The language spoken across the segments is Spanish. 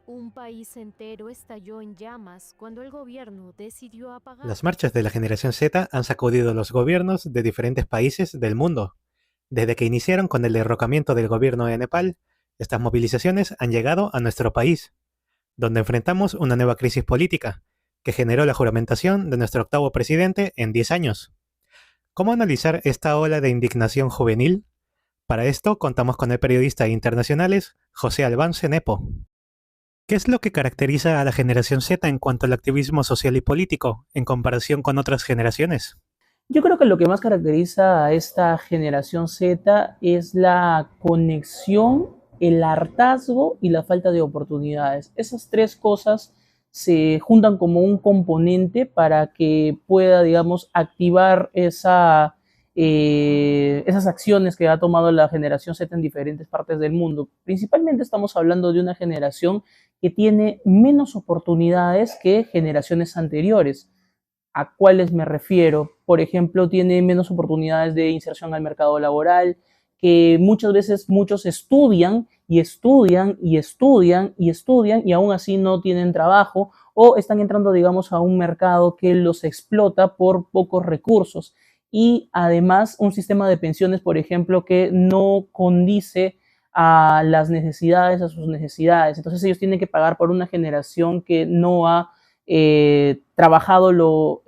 Un país entero estalló en llamas cuando el gobierno decidió apagar. Las marchas de la generación Z han sacudido los gobiernos de diferentes países del mundo. Desde que iniciaron con el derrocamiento del gobierno de Nepal, estas movilizaciones han llegado a nuestro país, donde enfrentamos una nueva crisis política, que generó la juramentación de nuestro octavo presidente en 10 años. ¿Cómo analizar esta ola de indignación juvenil? Para esto contamos con el periodista internacionales José Albán Cenepo. ¿Qué es lo que caracteriza a la generación Z en cuanto al activismo social y político, en comparación con otras generaciones? Yo creo que lo que más caracteriza a esta generación Z es la conexión, el hartazgo y la falta de oportunidades. Esas tres cosas se juntan como un componente para que pueda, digamos, activar esas acciones que ha tomado la generación Z en diferentes partes del mundo. Principalmente estamos hablando de una generación que tiene menos oportunidades que generaciones anteriores. ¿A cuáles me refiero? Por ejemplo, tiene menos oportunidades de inserción al mercado laboral, que muchas veces muchos estudian y estudian y estudian y estudian y aún así no tienen trabajo o están entrando, digamos, a un mercado que los explota por pocos recursos. Y además un sistema de pensiones, por ejemplo, que no condice a las necesidades, a sus necesidades. Entonces ellos tienen que pagar por una generación que no ha trabajado lo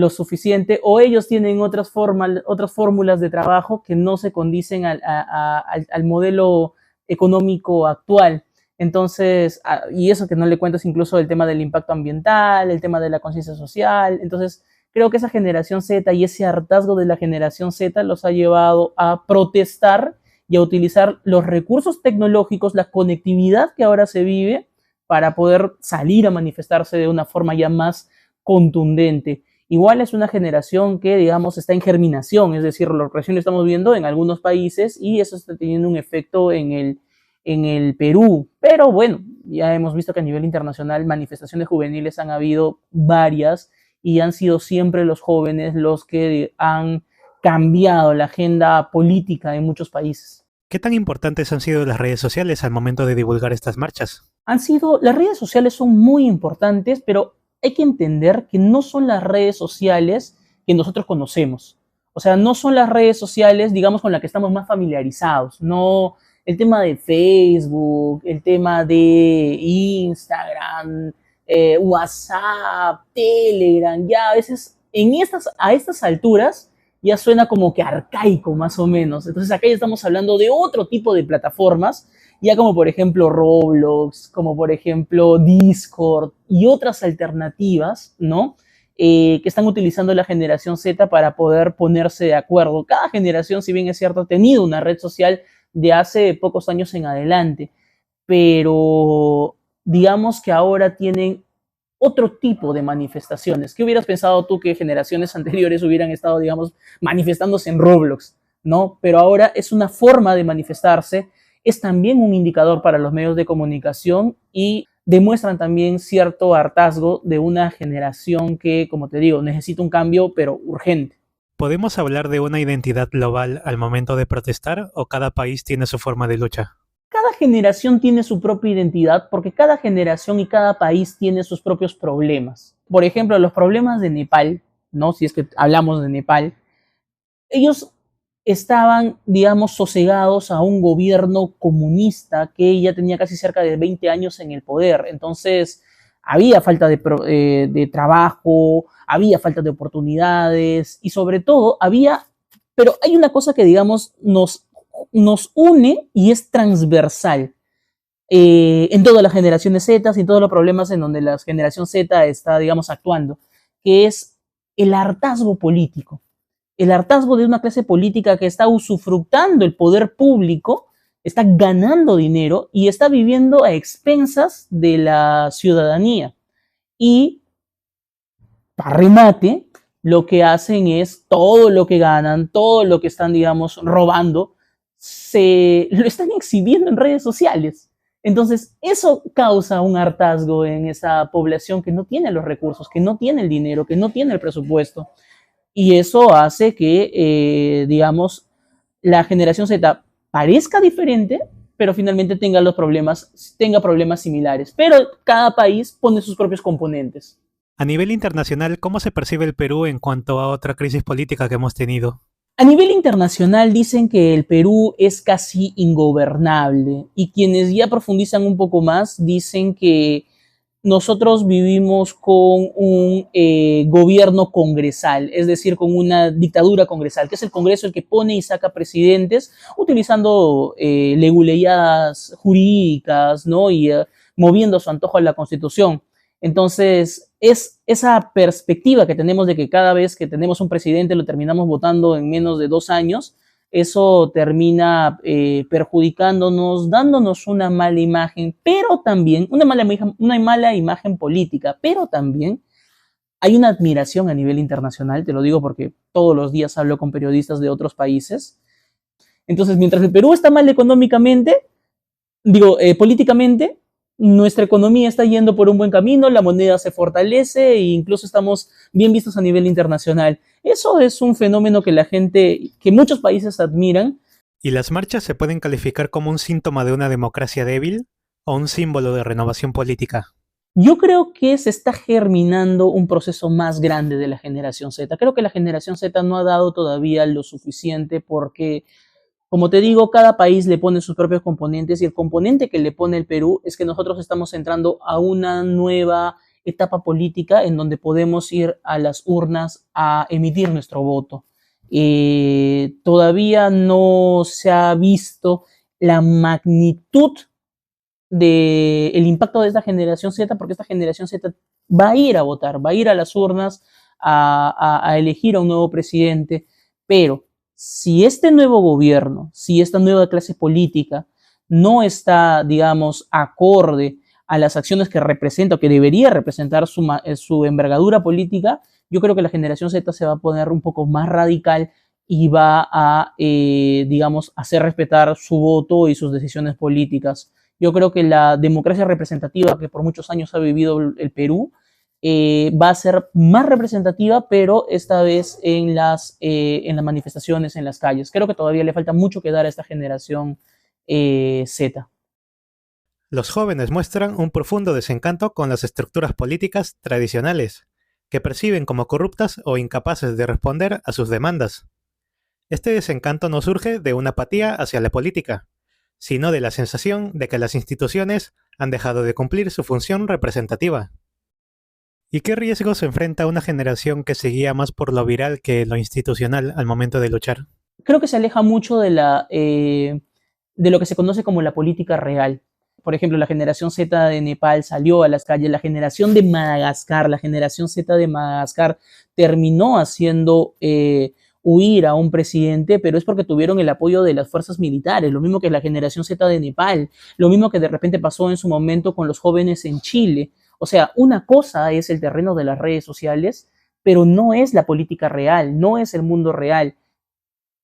suficiente, o ellos tienen otras fórmulas de trabajo que no se condicen al modelo económico actual. Entonces, y eso que no le cuentas incluso el tema del impacto ambiental, el tema de la conciencia social. Entonces, creo que esa generación Z y ese hartazgo de la generación Z los ha llevado a protestar y a utilizar los recursos tecnológicos, la conectividad que ahora se vive, para poder salir a manifestarse de una forma ya más contundente. Igual es una generación que, digamos, está en germinación, es decir, lo que recién estamos viendo en algunos países y eso está teniendo un efecto en el Perú. Pero bueno, ya hemos visto que a nivel internacional manifestaciones juveniles han habido varias y han sido siempre los jóvenes los que han cambiado la agenda política en muchos países. ¿Qué tan importantes han sido las redes sociales al momento de divulgar estas marchas? Las redes sociales son muy importantes, pero hay que entender que no son las redes sociales que nosotros conocemos. O sea, no son las redes sociales, digamos, con las que estamos más familiarizados. No, el tema de Facebook, el tema de Instagram, WhatsApp, Telegram, ya a veces a estas alturas ya suena como que arcaico más o menos. Entonces acá ya estamos hablando de otro tipo de plataformas, ya como por ejemplo Roblox, como por ejemplo Discord y otras alternativas, ¿no? Que están utilizando la generación Z para poder ponerse de acuerdo. Cada generación, si bien es cierto, ha tenido una red social de hace pocos años en adelante, pero digamos que ahora tienen otro tipo de manifestaciones. ¿Qué hubieras pensado tú que generaciones anteriores hubieran estado, digamos, manifestándose en Roblox, ¿no? Pero ahora es una forma de manifestarse, es también un indicador para los medios de comunicación y demuestran también cierto hartazgo de una generación que, como te digo, necesita un cambio, pero urgente. ¿Podemos hablar de una identidad global al momento de protestar o cada país tiene su forma de lucha? Cada generación tiene su propia identidad porque cada generación y cada país tiene sus propios problemas. Por ejemplo, los problemas de Nepal, ¿no? Si es que hablamos de Nepal, ellos estaban, digamos, sosegados a un gobierno comunista que ya tenía casi cerca de 20 años en el poder. Entonces, había falta de trabajo, había falta de oportunidades y sobre todo pero hay una cosa que, digamos, nos une y es transversal en todas las generaciones Z y en todos los problemas en donde la generación Z está, digamos, actuando, que es el hartazgo político. El hartazgo de una clase política que está usufructando el poder público, está ganando dinero y está viviendo a expensas de la ciudadanía. Y, para remate, lo que hacen es todo lo que ganan, todo lo que están, digamos, robando, lo están exhibiendo en redes sociales. Entonces, eso causa un hartazgo en esa población que no tiene los recursos, que no tiene el dinero, que no tiene el presupuesto. Y eso hace que, digamos, la generación Z parezca diferente, pero finalmente tenga problemas similares. Pero cada país pone sus propios componentes. A nivel internacional, ¿cómo se percibe el Perú en cuanto a otra crisis política que hemos tenido? A nivel internacional dicen que el Perú es casi ingobernable y quienes ya profundizan un poco más dicen que nosotros vivimos con un gobierno congresal, es decir, con una dictadura congresal, que es el Congreso el que pone y saca presidentes utilizando leguleyadas jurídicas, ¿no? Y moviendo a su antojo a la Constitución. Entonces, es esa perspectiva que tenemos de que cada vez que tenemos un presidente lo terminamos votando en menos de 2 años, eso termina perjudicándonos, dándonos una mala imagen, pero también una mala imagen política, pero también hay una admiración a nivel internacional, te lo digo porque todos los días hablo con periodistas de otros países. Entonces, mientras el Perú está mal económicamente, políticamente, nuestra economía está yendo por un buen camino, la moneda se fortalece e incluso estamos bien vistos a nivel internacional. Eso es un fenómeno que muchos países admiran. ¿Y las marchas se pueden calificar como un síntoma de una democracia débil o un símbolo de renovación política? Yo creo que se está germinando un proceso más grande de la generación Z. Creo que la generación Z no ha dado todavía lo suficiente porque, como te digo, cada país le pone sus propios componentes y el componente que le pone el Perú es que nosotros estamos entrando a una nueva etapa política en donde podemos ir a las urnas a emitir nuestro voto. Todavía no se ha visto la magnitud del impacto de esta generación Z, porque esta generación Z va a ir a votar, va a ir a las urnas a elegir a un nuevo presidente, pero si este nuevo gobierno, si esta nueva clase política no está, digamos, acorde a las acciones que representa o que debería representar su envergadura política, yo creo que la generación Z se va a poner un poco más radical y va a, digamos, hacer respetar su voto y sus decisiones políticas. Yo creo que la democracia representativa que por muchos años ha vivido el Perú va a ser más representativa, pero esta vez en las manifestaciones, en las calles. Creo que todavía le falta mucho que dar a esta generación Z. Los jóvenes muestran un profundo desencanto con las estructuras políticas tradicionales, que perciben como corruptas o incapaces de responder a sus demandas. Este desencanto no surge de una apatía hacia la política, sino de la sensación de que las instituciones han dejado de cumplir su función representativa. ¿Y qué riesgos enfrenta una generación que se guía más por lo viral que lo institucional al momento de luchar? Creo que se aleja mucho de lo que se conoce como la política real. Por ejemplo, la generación Z de Nepal salió a las calles, la generación Z de Madagascar terminó haciendo huir a un presidente, pero es porque tuvieron el apoyo de las fuerzas militares, lo mismo que la generación Z de Nepal, lo mismo que de repente pasó en su momento con los jóvenes en Chile. O sea, una cosa es el terreno de las redes sociales, pero no es la política real, no es el mundo real.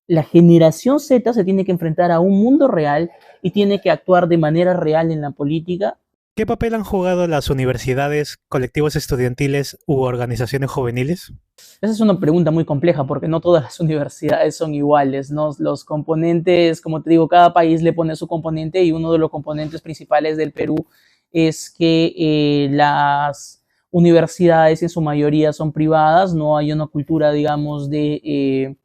La generación Z se tiene que enfrentar a un mundo real y tiene que actuar de manera real en la política. ¿Qué papel han jugado las universidades, colectivos estudiantiles u organizaciones juveniles? Esa es una pregunta muy compleja porque no todas las universidades son iguales, ¿no? Los componentes, como te digo, cada país le pone su componente y uno de los componentes principales del Perú es que las universidades en su mayoría son privadas, no hay una cultura, digamos, de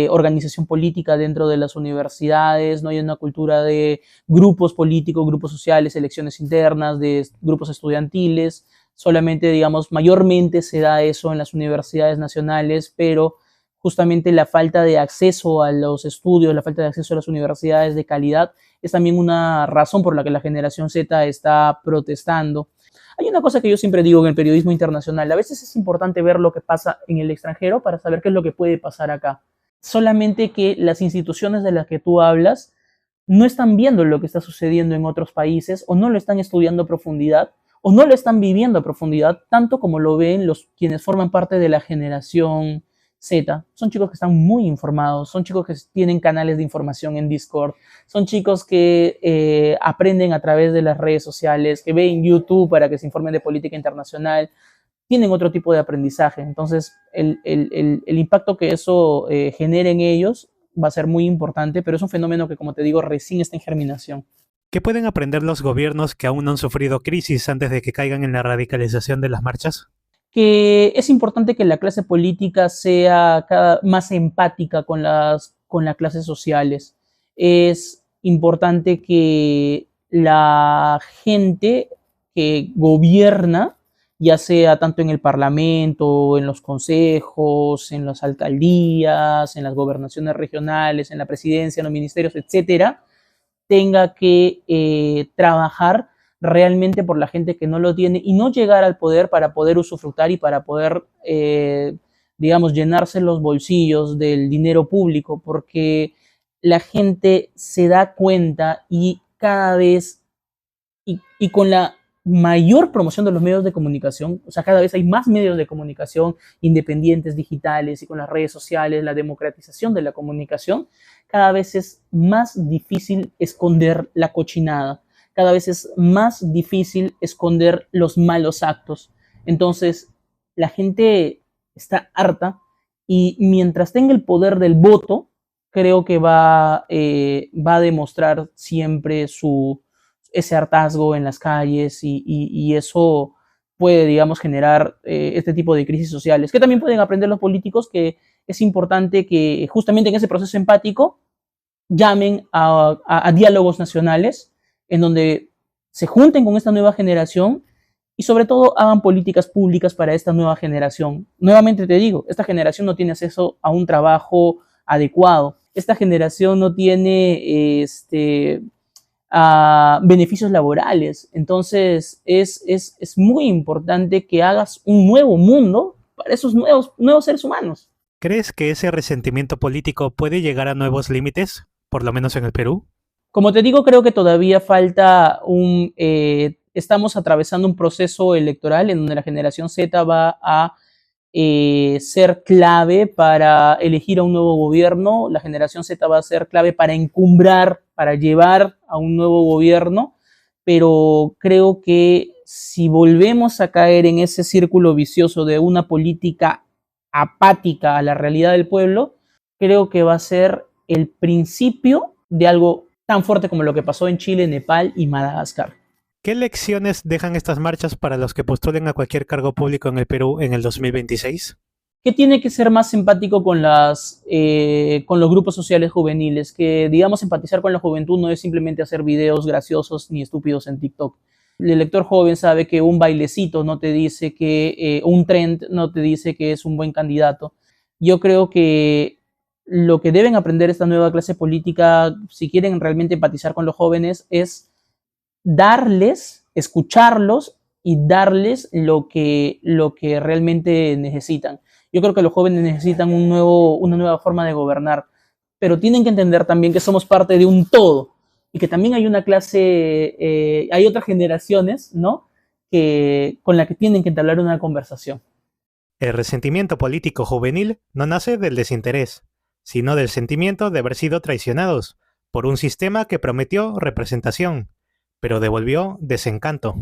organización política dentro de las universidades, no hay una cultura de grupos políticos, grupos sociales, elecciones internas, de grupos estudiantiles, solamente, digamos, mayormente se da eso en las universidades nacionales, pero justamente la falta de acceso a los estudios, la falta de acceso a las universidades de calidad es también una razón por la que la generación Z está protestando. Hay una cosa que yo siempre digo en el periodismo internacional, a veces es importante ver lo que pasa en el extranjero para saber qué es lo que puede pasar acá. Solamente que las instituciones de las que tú hablas no están viendo lo que está sucediendo en otros países o no lo están estudiando a profundidad o no lo están viviendo a profundidad tanto como lo ven quienes forman parte de la generación Z. Son chicos que están muy informados, son chicos que tienen canales de información en Discord, son chicos que aprenden a través de las redes sociales, que ven YouTube para que se informen de política internacional, tienen otro tipo de aprendizaje. Entonces, el impacto que eso genera en ellos va a ser muy importante, pero es un fenómeno que, como te digo, recién está en germinación. ¿Qué pueden aprender los gobiernos que aún no han sufrido crisis antes de que caigan en la radicalización de las marchas? Que es importante que la clase política sea más empática con las clases sociales. Es importante que la gente que gobierna, ya sea tanto en el parlamento, en los consejos, en las alcaldías, en las gobernaciones regionales, en la presidencia, en los ministerios, etcétera, tenga que trabajar realmente por la gente que no lo tiene y no llegar al poder para poder usufructar y para poder, digamos, llenarse los bolsillos del dinero público, porque la gente se da cuenta y cada vez, y con la mayor promoción de los medios de comunicación, o sea, cada vez hay más medios de comunicación independientes, digitales, y con las redes sociales, la democratización de la comunicación, cada vez es más difícil esconder la cochinada, cada vez es más difícil esconder los malos actos. Entonces, la gente está harta y mientras tenga el poder del voto, creo que va a demostrar siempre ese hartazgo en las calles y eso puede, digamos, generar este tipo de crisis sociales, que también pueden aprender los políticos, que es importante que justamente en ese proceso empático llamen a diálogos nacionales en donde se junten con esta nueva generación y sobre todo hagan políticas públicas para esta nueva generación. Nuevamente te digo, esta generación no tiene acceso a un trabajo adecuado, esta generación no tiene beneficios laborales, entonces es muy importante que hagas un nuevo mundo para esos nuevos seres humanos. ¿Crees que ese resentimiento político puede llegar a nuevos límites, por lo menos en el Perú? Como te digo, creo que todavía falta estamos atravesando un proceso electoral en donde la generación Z va a ser clave para elegir a un nuevo gobierno. La generación Z va a ser clave para encumbrar, para llevar a un nuevo gobierno, pero creo que si volvemos a caer en ese círculo vicioso de una política apática a la realidad del pueblo, creo que va a ser el principio de algo tan fuerte como lo que pasó en Chile, Nepal y Madagascar. ¿Qué lecciones dejan estas marchas para los que postulen a cualquier cargo público en el Perú en el 2026? Que tiene que ser más empático con los grupos sociales juveniles, que digamos empatizar con la juventud no es simplemente hacer videos graciosos ni estúpidos en TikTok. El elector joven sabe que un bailecito no te dice que, un trend no te dice que es un buen candidato. Yo creo que lo que deben aprender esta nueva clase política, si quieren realmente empatizar con los jóvenes, es darles, escucharlos y darles lo que realmente necesitan. Yo creo que los jóvenes necesitan una nueva forma de gobernar, pero tienen que entender también que somos parte de un todo y que también hay una clase, hay otras generaciones, ¿no?, con la que tienen que entablar una conversación. El resentimiento político juvenil no nace del desinterés, sino del sentimiento de haber sido traicionados por un sistema que prometió representación, pero devolvió desencanto.